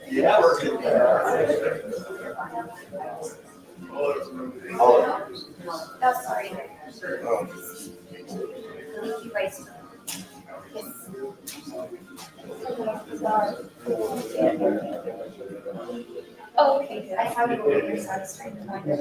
Yeah. That's sorry. Thank Oh, okay. I have it over here, so I was trying to find it.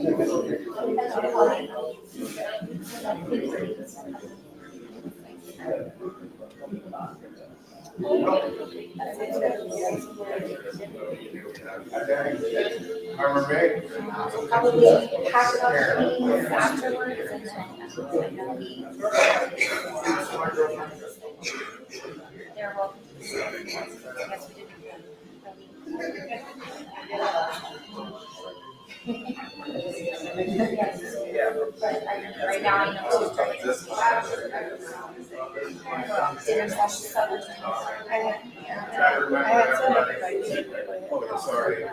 Probably hash it out afterwards and then they're welcome. Yes, we did. Right now, I know dinner session supper. I had some everybody. Oh, sorry.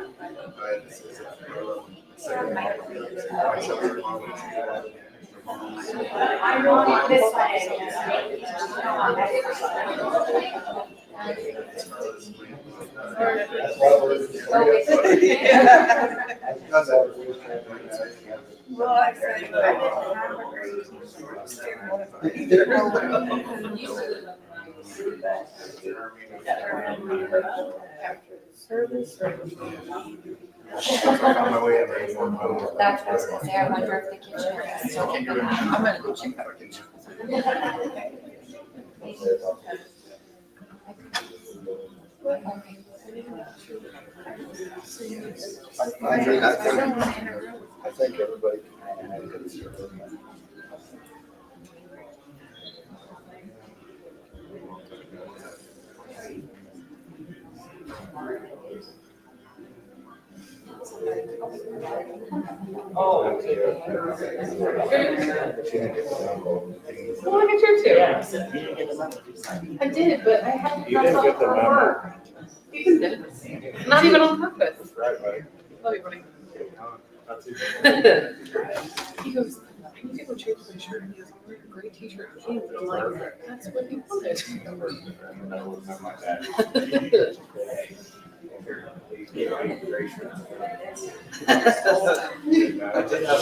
I want this one. Well, I said, I service. On my way every morning. That's what I was gonna say. I wonder if the kitchen is still open. I'm gonna go check out our kitchen. I think everybody. Oh, okay. Well, look at you too. I did, but I haven't. You didn't get the memo. You did. Not even on purpose. Right, buddy. Love you, buddy. He goes, I need to go change my shirt. He goes, I'm wearing a gray t-shirt and jeans. And I'm like, that's what he wanted. I did have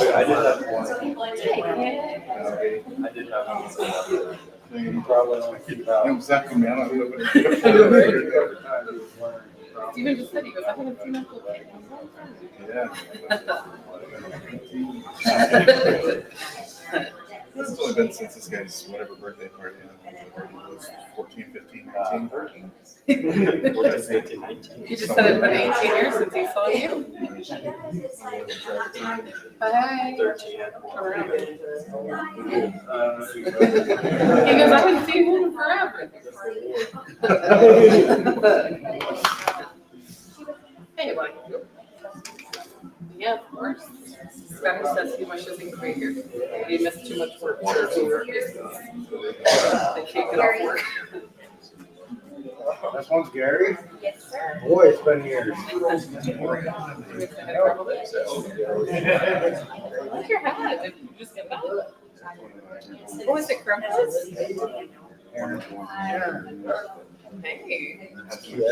one. I did have one. You probably only keep out. Exactly, man. Steven just said, he goes, I haven't seen Uncle Kid. Yeah. It's only been since this guy's whatever birthday party. Was 14, 15, 19. He just said it's been 18 years since he saw you. Bye. 13. He goes, I haven't seen him forever. Hey, buddy. Yeah, of course. Scott says he wishes he could be here. He missed too much work. They can't get off work. This one's Gary. Yes, sir. Boy, it's been years. Look your hat. Did you just get that? What was it, Crumpets? Hey. That's You were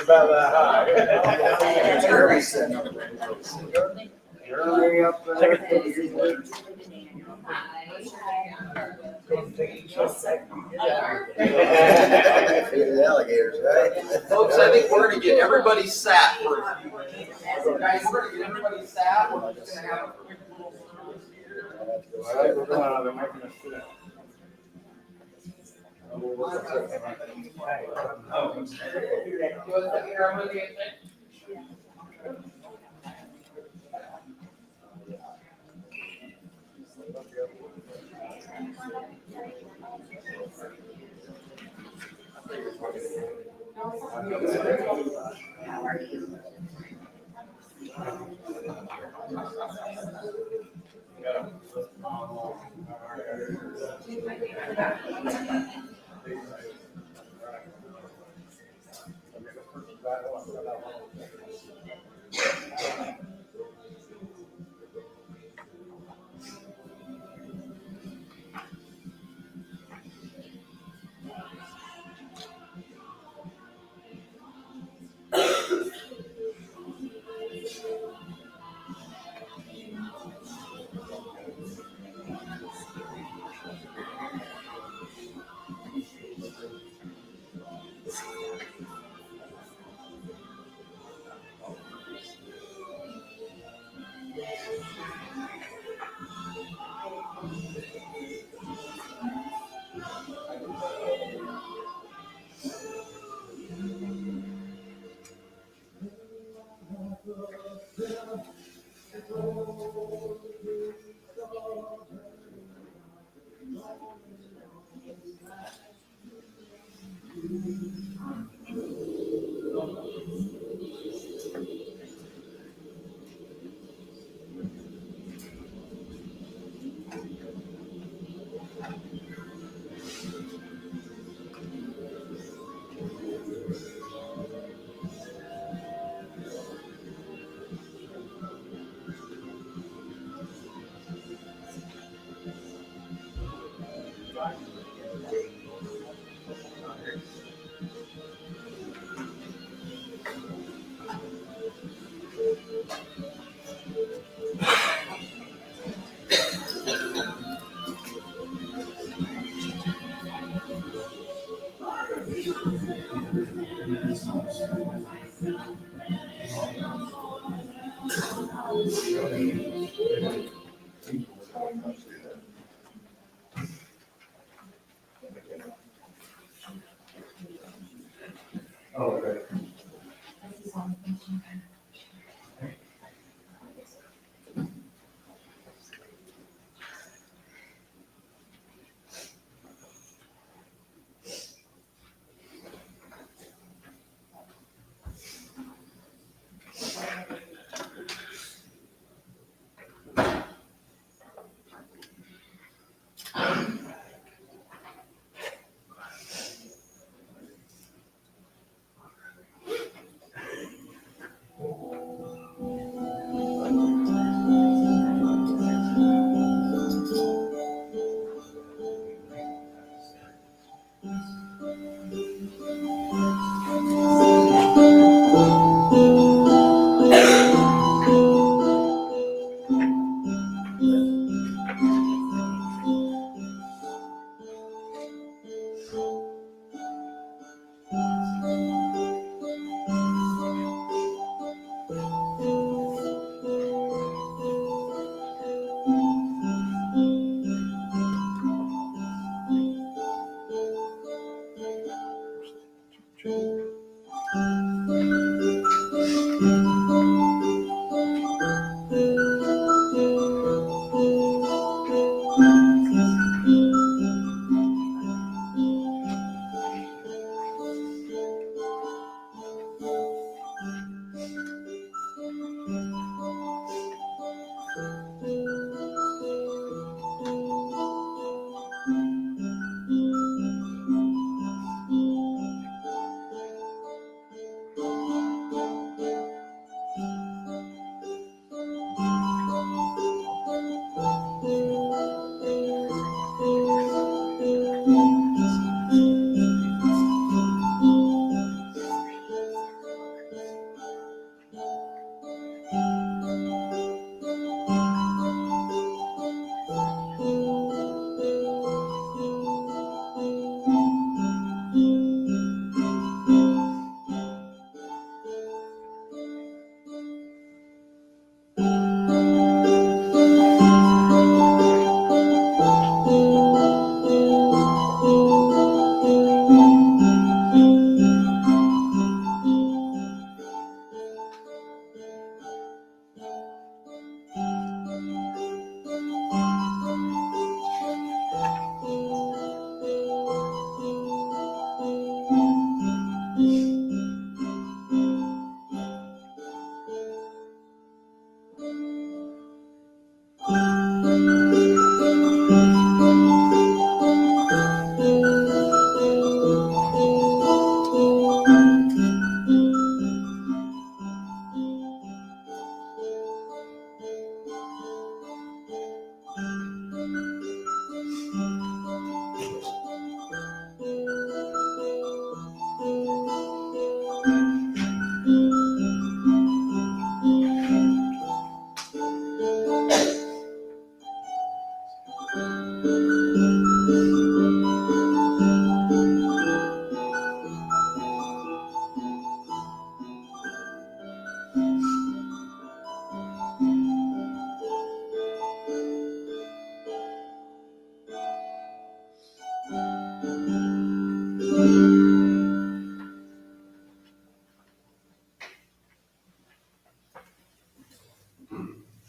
about that high. Jeremy up there. The alligators, right? Folks, I think we're gonna get everybody sat for a few minutes. Guys, we're gonna get everybody sat. We're just gonna have a quick little. All right, we're going. They're making us sit. How are you? Oh, okay.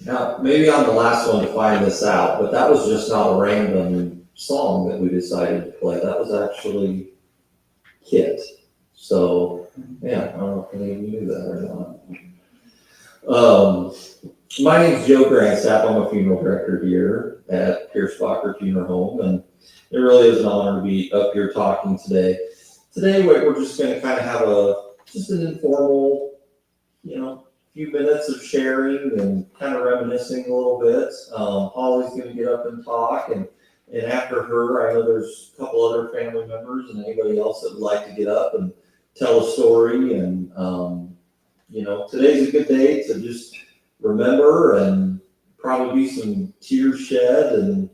Now, maybe I'm the last one to find this out, but that was just not a random song that we decided to play. That was actually Kit. So, yeah, I don't know if any of you knew that or not. My name's Joe Grandstaff. I'm a funeral director here at Pierce-Bacher Funeral Home, and it really is an honor to be up here talking today. Today, we're just going to kind of have just an informal, few minutes of sharing and kind of reminiscing a little bit. Holly's going to get up and talk, and after her, I know there's a couple other family members and anybody else that would like to get up and tell a story. And today's a good day to just remember and probably be some tears shed and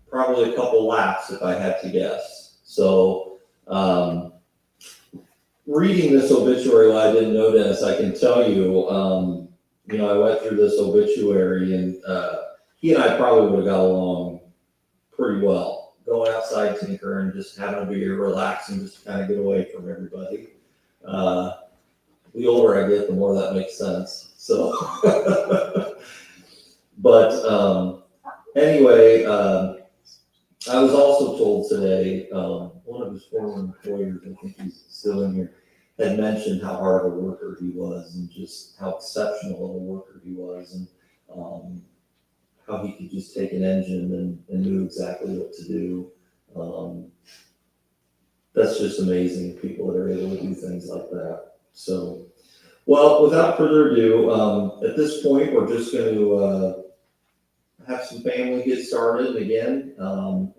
probably a couple laughs if I had to guess. So, reading this obituary, well, I didn't know Dennis, I can tell you, I went through this obituary and, he and I probably would have got along pretty well. Going outside, tinkering, just having a beer, relaxing, just to kind of get away from everybody. The older I get, the more that makes sense, so. But, anyway, I was also told today, one of his former employers, I think he's still in here, had mentioned how hard of a worker he was and just how exceptional of a worker he was, and how he could just take an engine and knew exactly what to do. That's just amazing, people that are able to do things like that. So, well, without further ado, at this point, we're just going to have some family get started. And again,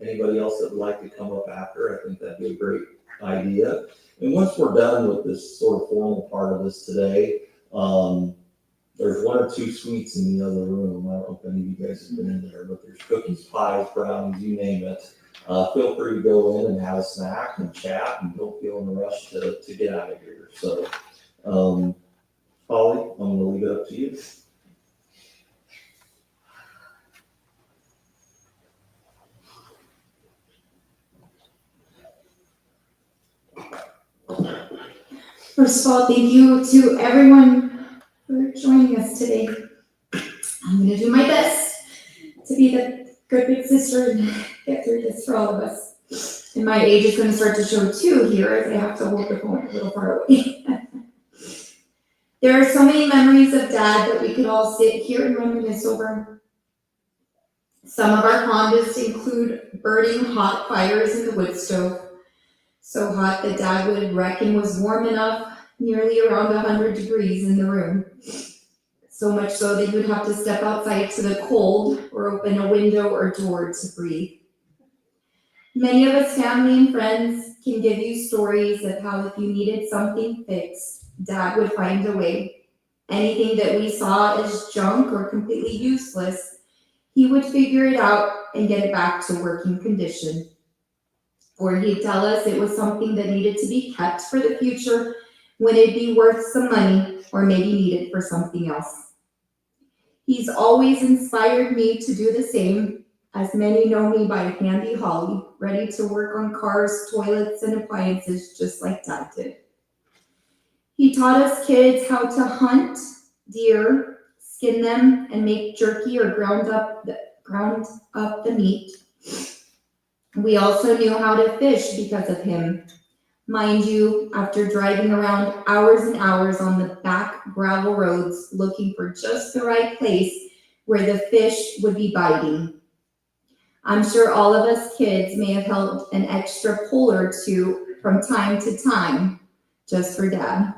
anybody else that would like to come up after, I think that'd be a great idea. And once we're done with this sort of formal part of this today, there's one or two suites in the other room. I don't know if any of you guys have been in there, but there's cookies, pies, brownies, you name it. Feel free to go in and have a snack and chat, and don't feel in a rush to get out of here. So, Holly, I'm going to leave it up to you. First of all, thank you to everyone for joining us today. I'm going to do my best to be the good big sister and get through this for all of us. And my age is going to start to show too here, as I have to hold the phone a little far away. There are so many memories of Dad that we could all sit here and reminisce over. Some of our fondest include burning hot fires in the wood stove. So hot that Dad would reckon was warm enough, nearly around 100 degrees in the room. So much so that you would have to step outside to the cold or open a window or door to breathe. Many of us family and friends can give you stories of how if you needed something fixed, Dad would find a way. Anything that we saw as junk or completely useless, he would figure it out and get it back to working condition. Or he'd tell us it was something that needed to be kept for the future when it'd be worth some money or maybe needed for something else. He's always inspired me to do the same, as many know me by Handy Holly, ready to work on cars, toilets, and appliances just like Dad did. He taught us kids how to hunt deer, skin them, and make jerky or ground up the meat. We also knew how to fish because of him. Mind you, after driving around hours and hours on the back gravel roads looking for just the right place where the fish would be biting. I'm sure all of us kids may have held an extra pull or two from time to time just for Dad.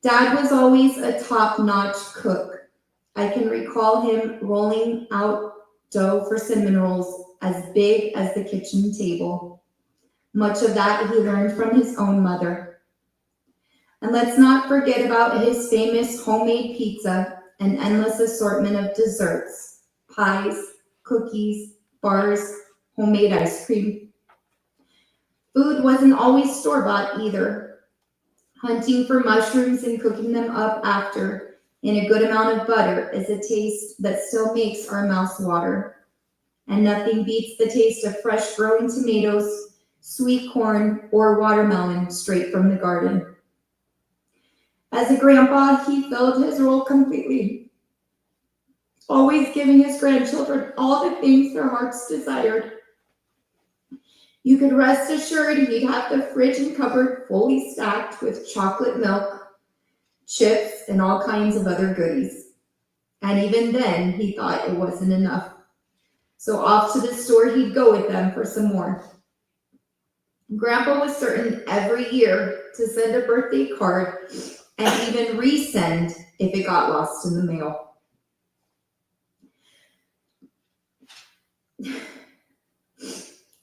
Dad was always a top-notch cook. I can recall him rolling out dough for cinnamon rolls as big as the kitchen table. Much of that he learned from his own mother. And let's not forget about his famous homemade pizza and endless assortment of desserts, pies, cookies, bars, homemade ice cream. Food wasn't always store-bought either. Hunting for mushrooms and cooking them up after in a good amount of butter is a taste that still makes our mouths water. And nothing beats the taste of fresh growing tomatoes, sweet corn, or watermelon straight from the garden. As a grandpa, he filled his role completely, always giving his grandchildren all the things their hearts desired. You could rest assured he'd have the fridge and cupboard fully stacked with chocolate milk, chips, and all kinds of other goodies. And even then, he thought it wasn't enough. So off to the store he'd go with them for some more. Grandpa was certain every year to send a birthday card and even resend if it got lost in the mail.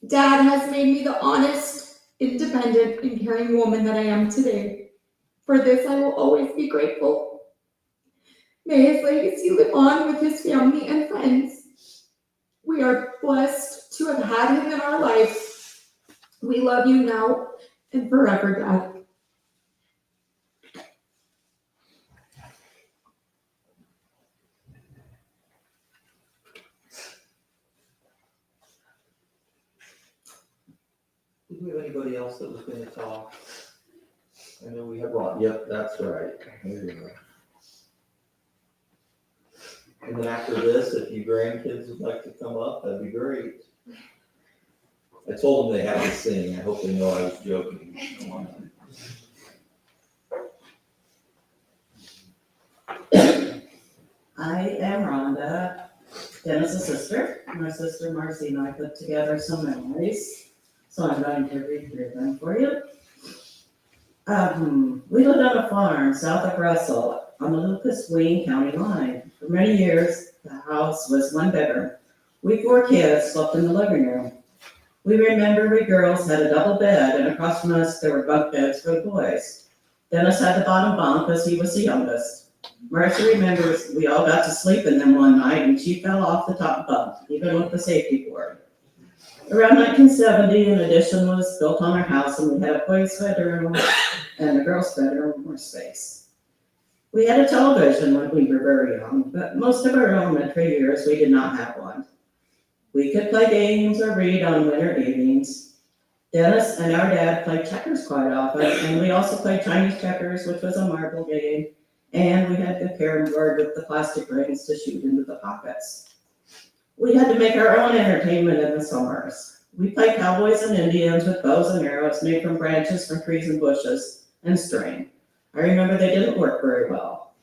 Dad has made me the honest, independent, and caring woman that I am today. For this, I will always be grateful. May his legacy live on with his family and friends. We are blessed to have had him in our lives. We love you now and forever, Dad. Did we have anybody else that was gonna talk? I know we have Ron, yep, that's right. There you go. And then after this, if you grandkids would like to come up, that'd be great. I told them they had to sing, I hope they know I was joking. I am Rhonda, Dennis's sister. My sister Marcy and I put together some memories, so I'm going to read through them for you. We lived on a farm south of Russell on the Lucas-Wayne County line. For many years, the house was one bedroom. We 4 kids slept in the living room. We remember we girls had a double bed, and across from us there were bunk beds for the boys. Dennis had the bottom bunk as he was the youngest. Marcia remembers we all got to sleep in them one night and she fell off the top bunk, even with the safety board. Around 1970, an addition was built on our house and we had a boys' bedroom and a girls' bedroom more space. We had a television when we were very young, but most of our elementary years we did not have one. We could play games or read on winter evenings. Dennis and our dad played checkers quite often, and we also played Chinese checkers, which was a marble game. And we had the carom board with the plastic rings to shoot into the pockets. We had to make our own entertainment in the summers. We played cowboys and Indians with bows and arrows made from branches from trees and bushes and string. I remember they didn't work very well.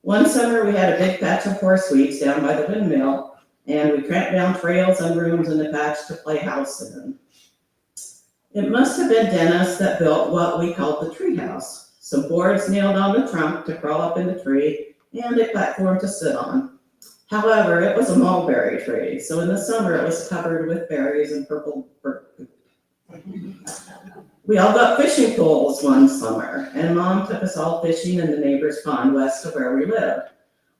One summer we had a big patch of horse weeds down by the windmill, and we tramped down trails and rooms in the patch to play house in. It must have been Dennis that built what we called the tree house. Some boards nailed on the trunk to crawl up in the tree, and a platform to sit on. However, it was a mulberry tree, so in the summer it was covered with berries and purple bird. We all got fishing poles one summer, and Mom took us all fishing in the neighbor's pond west of where we lived.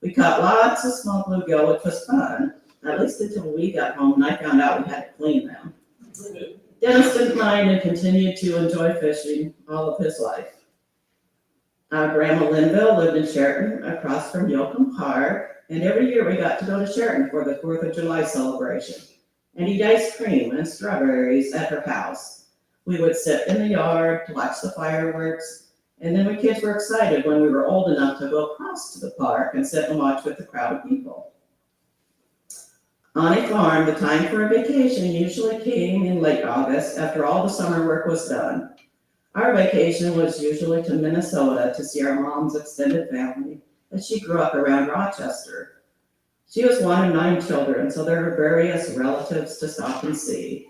We caught lots of small bluegill, which was fun, at least until we got home and I found out we had to clean them. Dennis didn't mind and continued to enjoy fishing all of his life. Grandma Linville lived in Sheraton across from Yoakum Park, and every year we got to go to Sheraton for the 4th of July celebration and eat ice cream and strawberries at her house. We would sit in the yard to watch the fireworks, and then we kids were excited when we were old enough to go across to the park and sit and watch with the crowd of people. On a farm, the time for a vacation usually came in late August after all the summer work was done. Our vacation was usually to Minnesota to see our mom's extended family, as she grew up around Rochester. She was one of 9 children, so there were various relatives to stop and see.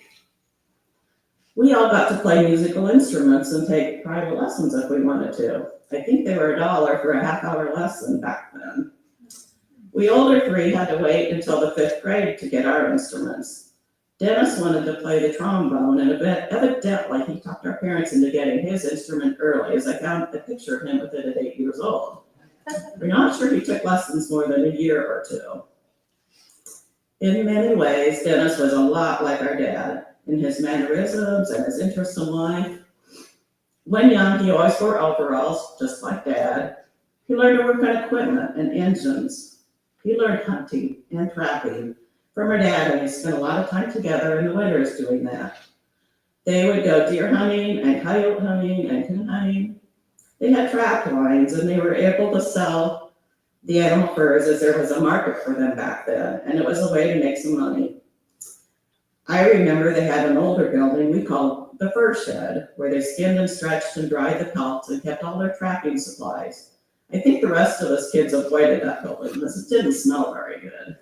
We all got to play musical instruments and take private lessons if we wanted to. I think they were $1 for a half-hour lesson back then. We older 3 had to wait until the 5th grade to get our instruments. Dennis wanted to play the trombone, and evidently he talked our parents into getting his instrument early, as I found a picture of him with it at 8 years old. We're not sure he took lessons more than a year or 2. In many ways, Dennis was a lot like our dad in his mannerisms and his interests in life. When young, he always wore overalls, just like Dad. He learned to work on equipment and engines. He learned hunting and trapping from her dad, and we spent a lot of time together in the winters doing that. They would go deer hunting and coyote hunting and coon hunting. They had trap lines, and they were able to sell the animal furs as there was a market for them back then, and it was a way to make some money. I remember they had an older building we called the fur shed, where they skinned and stretched and dried the pelts and kept all their trapping supplies. I think the rest of us kids avoided that building because it didn't smell very good.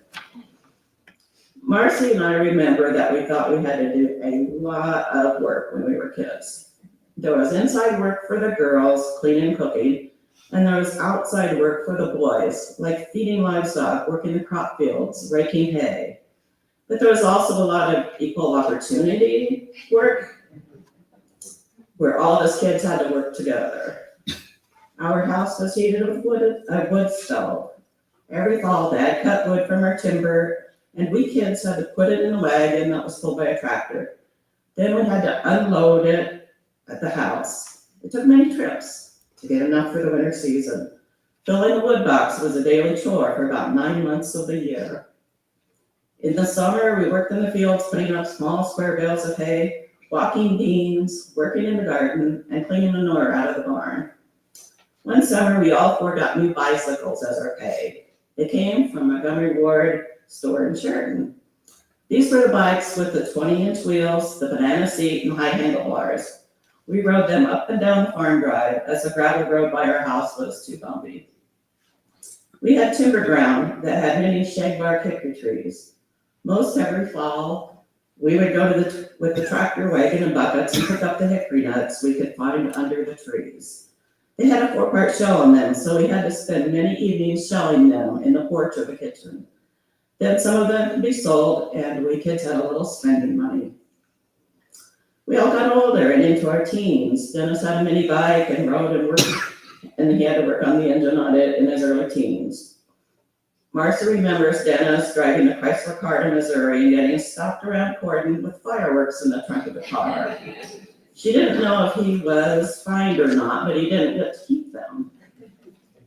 Marcy and I remember that we thought we had to do a lot of work when we were kids. There was inside work for the girls, cleaning and cooking, and there was outside work for the boys, like feeding livestock, working the crop fields, raking hay. But there was also a lot of equal opportunity work, where all of us kids had to work together. Our house was heated with a wood stove. Every fall, Dad cut wood from our timber, and we kids had to put it in a wagon that was pulled by a tractor. Then we had to unload it at the house. It took many trips to get enough for the winter season. Filling the wood box was a daily chore for about 9 months of the year. In the summer, we worked in the fields putting up small square bales of hay walking beans, working in the garden, and cleaning manure out of the barn. One summer, we all four got new bicycles as our pay. They came from Montgomery Ward store in Sheridan. These were the bikes with the 20-inch wheels, the banana seat, and high handlebars. We rode them up and down the farm drive as the gravel road by our house was too bumpy. We had timber ground that had many shagbark hickory trees. Most every fall, we would go with the tractor wagon and buckets and pick up the hickory nuts we could find under the trees. They had a 4-part shell on them, so we had to spend many evenings shelling them in the porch or the kitchen. Then some of them could be sold, and we kids had a little spending money. We all got older and into our teens. Dennis had a mini bike and rode and worked, and he had to work on the engine on it in his early teens. Marcia remembers Dennis driving a Chrysler car to Missouri and getting stopped around Corden with fireworks in the trunk of the car. She didn't know if he was fined or not, but he didn't get to keep them.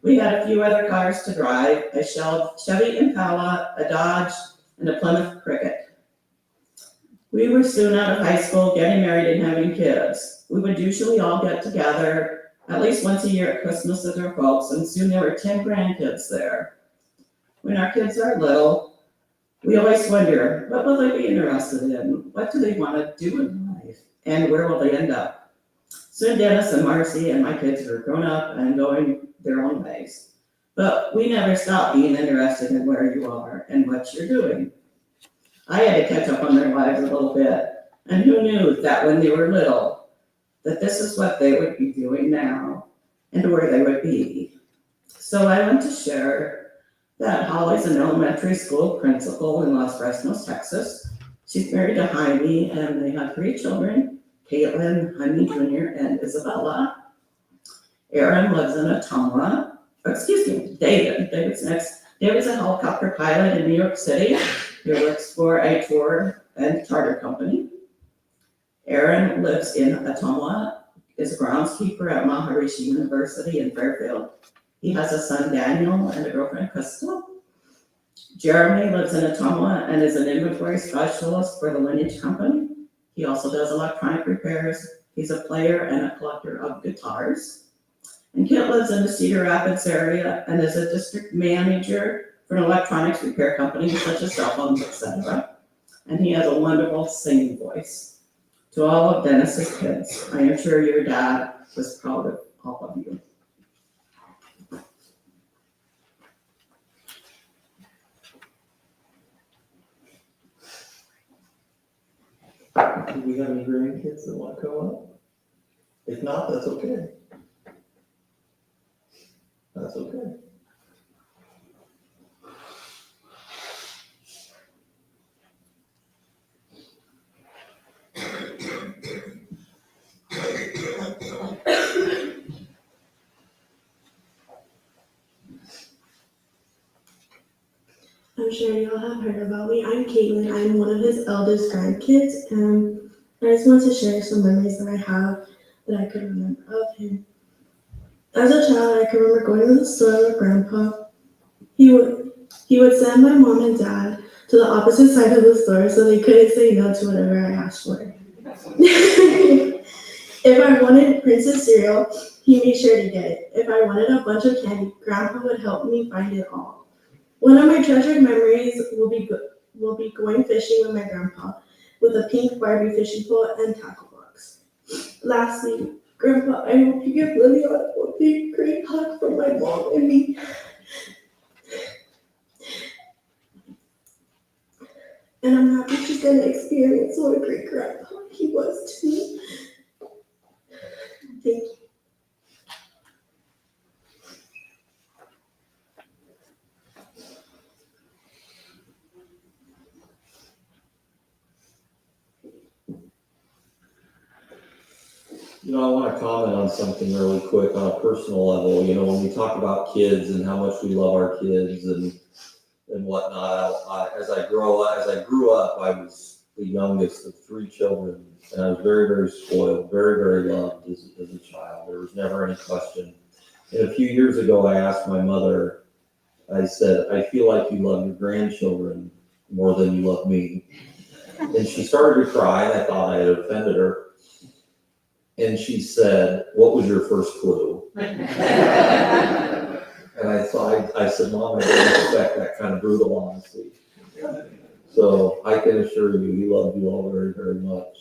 We had a few other cars to drive, a Chevy Impala, a Dodge, and a Plymouth Cricket. We were soon out of high school, getting married and having kids. We would usually all get together at least once a year at Christmas with our folks, and soon there were 10 grandkids there. When our kids are little, we always wonder, what will they be interested in? What do they want to do in life? And where will they end up? Soon Dennis and Marcy and my kids were grown up and going their own ways. But we never stopped being interested in where you are and what you're doing. I had to catch up on their lives a little bit. And who knew that when they were little, that this is what they would be doing now and where they would be. So I want to share that Holly's an elementary school principal in Los Fresnos, Texas. She's married to Jaime, and they have 3 children, Caitlin, Jaime Jr., and Isabella. Aaron lives in Ottumwa. David's next. David's a helicopter pilot in New York City. He works for a tour and charter company. Aaron lives in Ottumwa, is a groundskeeper at Maharishi University in Fairfield. He has a son, Daniel, and a girlfriend, Crystal. Jeremy lives in Ottumwa and is an inventory specialist for the Lineage Company. He also does electronic repairs. He's a player and a collector of guitars. And Kent lives in the Cedar Rapids area and is a district manager for an electronics repair company such as cell phones, etc. And he has a wonderful singing voice. To all of Dennis's kids, I am sure your dad was proud of all of you. Do we have any grandkids that want to come up? If not, that's okay. That's okay. I'm sure y'all have heard about me. I'm Caitlin. I'm one of his eldest grandkids, and I just want to share some memories that I have that I can remember of him. As a child, I can remember going to the store with Grandpa. He would send my mom and dad to the opposite side of the store so they couldn't say no to whatever I asked for. If I wanted Princess cereal, he made sure to get it. If I wanted a bunch of candy, Grandpa would help me find it all. One of my treasured memories will be going fishing with my grandpa with a pink Barbie fishing pole and tackle box. Lastly, Grandpa, I hope you give Liliana a big great hug from my mom and me. And I'm happy she's gonna experience what a great grandpa he was to me. Thank you. You know, I want to comment on something really quick on a personal level. You know, when we talk about kids and how much we love our kids and whatnot, as I grew up, I was the youngest of 3 children, and I was very, very spoiled, very, very loved as a child. There was never any question. And a few years ago, I asked my mother, I said, I feel like you love your grandchildren more than you love me. And she started to cry, and I thought I had offended her. And she said, "What was your first clue?" And I thought, I said, "Mom, I didn't expect that kind of brutal honesty." So I can assure you, he loved you all very, very much.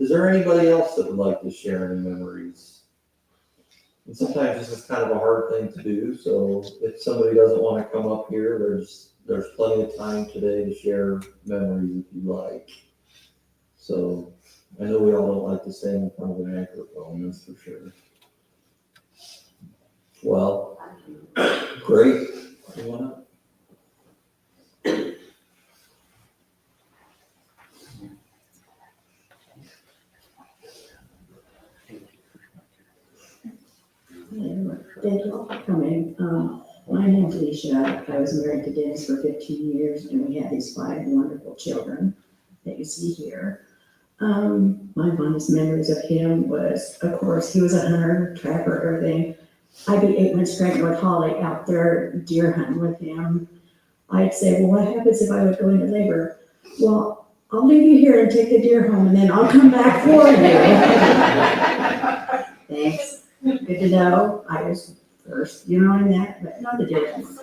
Is there anybody else that would like to share any memories? And sometimes this is kind of a hard thing to do, so if somebody doesn't want to come up here, there's plenty of time today to share memories if you like. So I know we all don't like to stand in front of an microphone, that's for sure. Well, great. You wanna? Thank you all for coming. My name's Alicia. I was married to Dennis for 15 years, and we had these 5 wonderful children that you see here. My fondest memories of him was, of course, he was a hunter, trapper, everything. I'd be 8 months pregnant with Holly out there deer hunting with him. I'd say, "Well, what happens if I would go into labor?" "Well, I'll leave you here and take the deer home, and then I'll come back for you." Thanks. Good to know. I was first, you know, in that, but not the difference.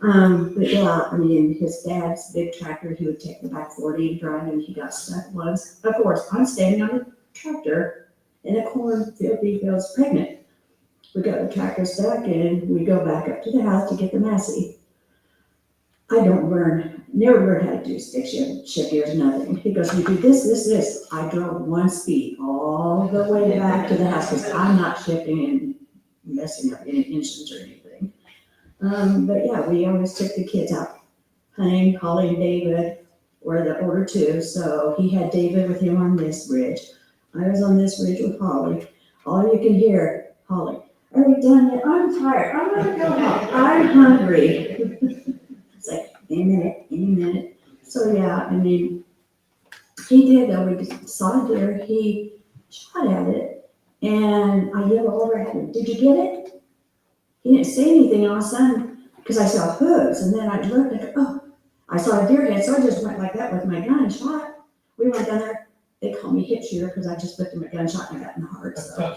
But yeah, I mean, his dad's big tractor, he would take the back 40 and drive, and he got stuck once. Of course, I'm standing on the tractor in a cornfield, he feels pregnant. We got the tractor stuck, and we go back up to the house to get the Massey. I never learned how to do stick shift gears, nothing. He goes, "You do this, this, this." I drove 1 speed all the way back to the house, because I'm not shifting and messing up any engines or anything. But yeah, we always took the kids out hunting. Holly and David were the older 2, so he had David with him on this ridge. I was on this ridge with Holly. All you can hear, "Holly, are we done yet? I'm tired. I want to go home. I'm hungry." It's like, any minute. So yeah, I mean, he did though. We saw a deer. He shot at it, and I yelled over at him, "Did you get it?" He didn't say anything all of a sudden, because I saw hooves, and then I looked and oh, I saw a deer head, so I just went like that with my gun and shot. We went down there. They call me hip shooter because I just looked at my gun, shot, and I got in the heart. So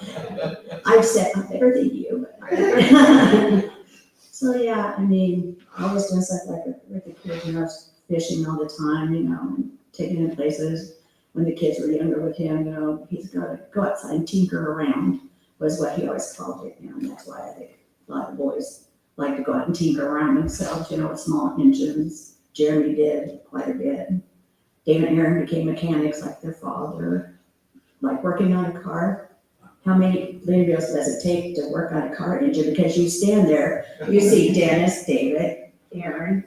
I said, "I'm better than you." But so yeah, I mean, I was doing stuff like with the kids, you know, fishing all the time, you know, and taking them places. When the kids were younger with him, you know, he's got to go outside and tinker around, was what he always called it, you know, and that's why I think a lot of boys like to go out and tinker around themselves, you know, with small engines. Jeremy did quite a bit. David and Aaron became mechanics like their father, like working on a car. How many videos does it take to work on a car engine? Because you stand there, you see Dennis, David, Aaron,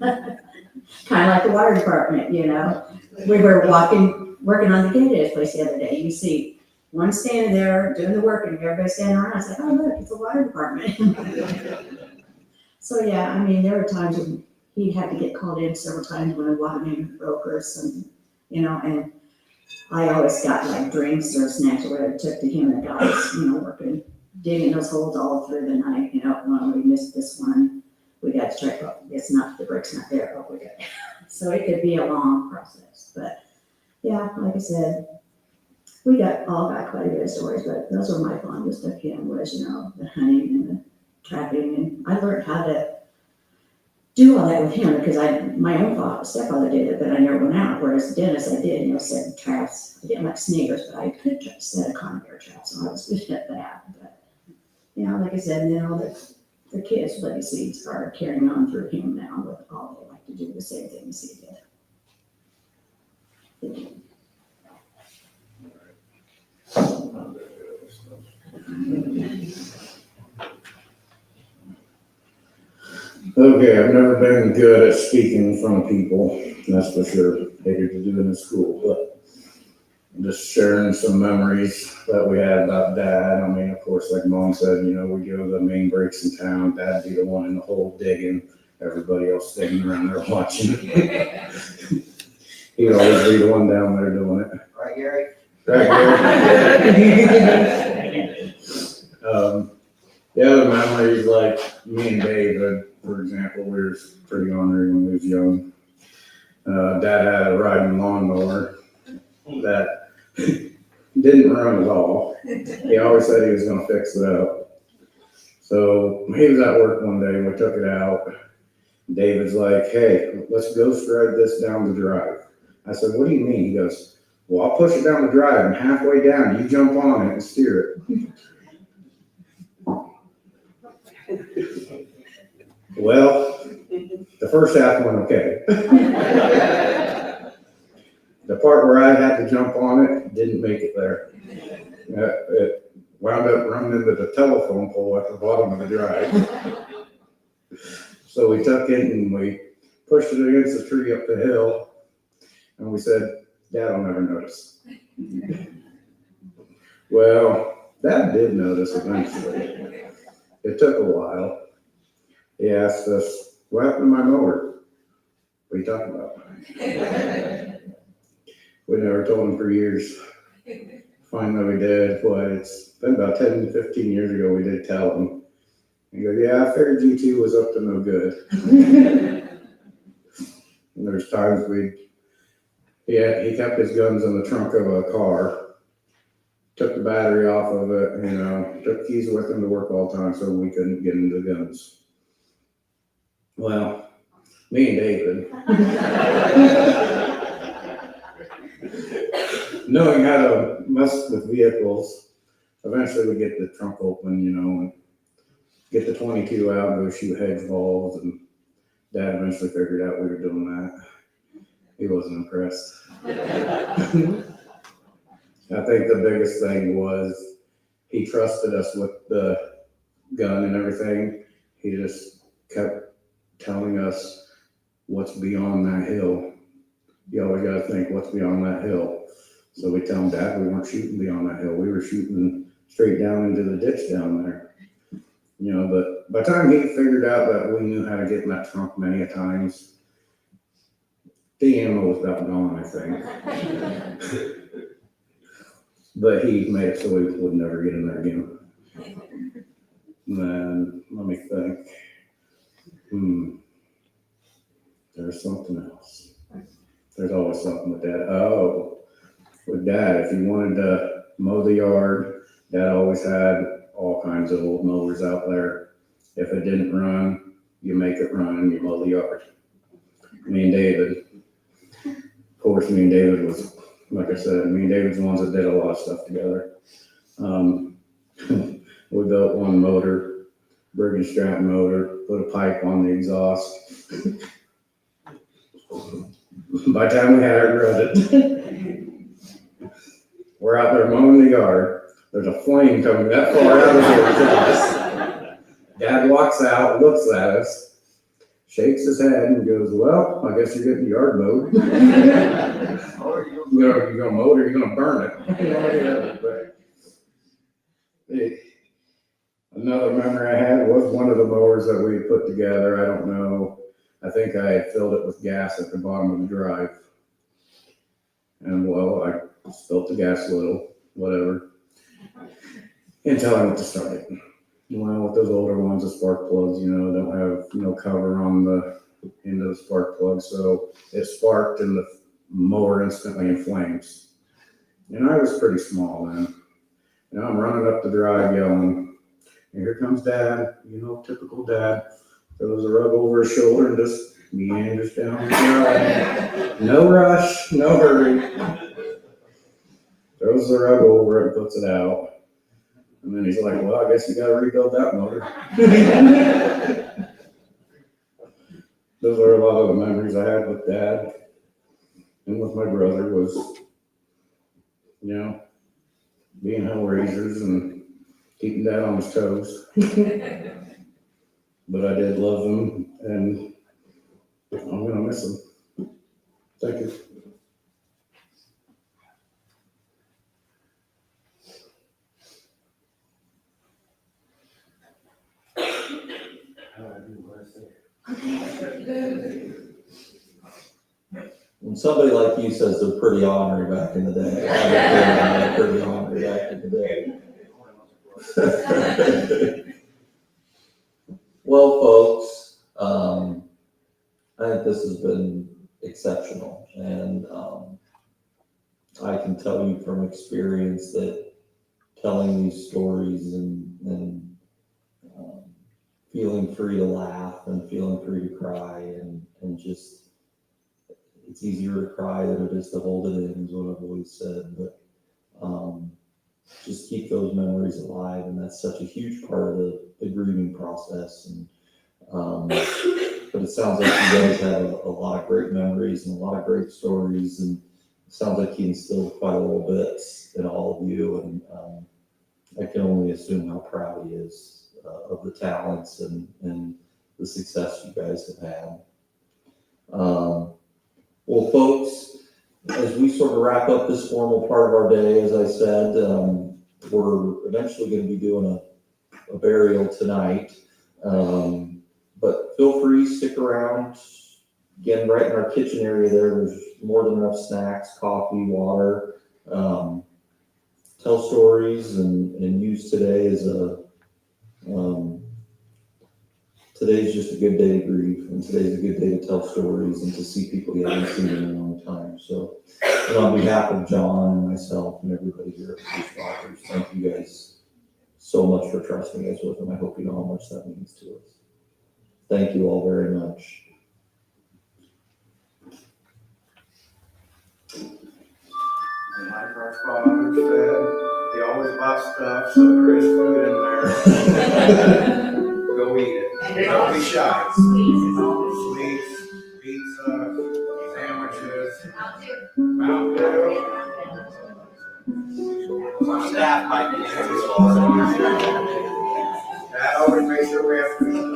kind of like the water department, you know. We were working on the gate place the other day. You see one standing there doing the work, and everybody standing around. I was like, "Oh, look, it's the water department." So yeah, I mean, there were times when he'd have to get called in several times when a water main broke or something, you know, and I always got like drinks or snacks or whatever it took to him and the guys, you know, working, digging those holes all through the night, you know. Well, we missed this one. We got to check, oh, it's not, the brick's not there. Oh, we got it. So it could be a long process. But yeah, like I said, we all got quite a bit of stories, but those were my fondest of him was, you know, the hunting and the trapping. And I learned how to do all that with him because my own stepfather did it, but I never went out. Whereas Dennis, I did, you know, set traps. I didn't like snakes, but I could set a conibear trap, so I was good at that. But, you know, like I said, and then all the kids' legacies are carrying on through him now with all they like to do the same thing as he did. Thank you. Okay, I've never been good at speaking in front of people, that's for sure. Hated to do it in school, but just sharing some memories that we had about Dad. I mean, of course, like Mom said, you know, we go to the main breaks in town. Dad'd be the one in the hole digging, everybody else standing around there watching. He'd always be the one down there doing it. Right, Gary? Right, Gary? The other memories, like me and David, for example, we were pretty ornery when we was young. Dad had a riding lawnmower that didn't run at all. He always said he was gonna fix it up. So he was at work one day and we took it out. David's like, hey, let's ghost ride this down the drive. I said, what do you mean? He goes, well, I'll push it down the drive and halfway down, you jump on it and steer it. Well, the first half went okay. The part where I had to jump on it didn't make it there. It wound up running into the telephone pole at the bottom of the drive. So we took it and we pushed it against the tree up the hill. And we said, Dad will never notice. Well, Dad did notice eventually. It took a while. He asked us, what happened to my mower? What are you talking about? We never told him for years. Finally we did. Boy, it's been about 10, 15 years ago we did tell him. He goes, yeah, I figured G2 was up to no good. And there's times he kept his guns in the trunk of a car, took the battery off of it, took keys with him to work all the time so we couldn't get into the guns. Well, me and David, knowing how to mess with vehicles, eventually we get the trunk open, and get the 22 out and go shoot hedge balls, and Dad eventually figured out we were doing that. He wasn't impressed. I think the biggest thing was he trusted us with the gun and everything. He just kept telling us what's beyond that hill. You always got to think what's beyond that hill. So we tell him, Dad, we weren't shooting beyond that hill. We were shooting straight down into the ditch down there. But by the time he figured out that we knew how to get in that trunk many a times, the ammo was about gone, I think. But he made it so we would never get in there again. And let me think. There's something else. There's always something with Dad. Oh, with Dad, if you wanted to mow the yard, Dad always had all kinds of old mowers out there. If it didn't run, you make it run and you mow the yard. Me and David, of course, was, like I said, me and David's the ones that did a lot of stuff together. We built one motor, Bergen Stratton motor, put a pipe on the exhaust. By the time we had it rutted, we're out there mowing the yard. There's a flame coming that far out of the exhaust. Dad walks out, looks at us, shakes his head, and goes, well, I guess you're getting the yard mowed. You're going to mow it or you're going to burn it. Another memory I had was one of the mowers that we put together. I don't know. I think I had filled it with gas at the bottom of the drive. And well, I spilled the gas a little, whatever. Until I went to start it. Well, with those older ones, the spark plugs, don't have no cover on the end of the spark plug. So it sparked and the mower instantly in flames. And I was pretty small then. I'm running up the drive yelling, and here comes Dad, typical Dad. Throws a rug over his shoulder and just meanders down the drive. No rush, no hurry. Throws the rug over it and puts it out. And then he's like, well, I guess you got to rebuild that motor. Those are a lot of the memories I had with Dad and with my brother was, being hell raisers and keeping Dad on his toes. But I did love him, and I'm going to miss him. Thank you. When somebody like you says they're pretty ornery back in the day, I would pretty ornery back in the day. Well, folks, I think this has been exceptional. And I can tell you from experience that telling these stories and feeling free to laugh and feeling free to cry and just, it's easier to cry than it is to hold it in, is what I've always said. But just keep those memories alive, and that's such a huge part of the grieving process. And but it sounds like you guys have a lot of great memories and a lot of great stories, and it sounds like he instilled quite a little bit in all of you, and I can only assume how proud he is of the talents and the success you guys have had. Well, folks, as we sort of wrap up this formal part of our day, as I said, we're eventually going to be doing a burial tonight. But feel free, stick around. Again, right in our kitchen area there's more than enough snacks, coffee, water. Tell stories and use today as today's just a good day to grieve, and today's a good day to tell stories and to see people you haven't seen in a long time. So, and on behalf of John and myself and everybody here at Police Doctors, thank you guys so much for trusting us with them. I hope you know how much that means to us. Thank you all very much. Like our father said, he always bought stuff, so there is food in there. Go eat it. Don't be shy. Sweets, pizza, sandwiches, Mountain Dew. Some staff might be interested. Dad always makes sure we have food.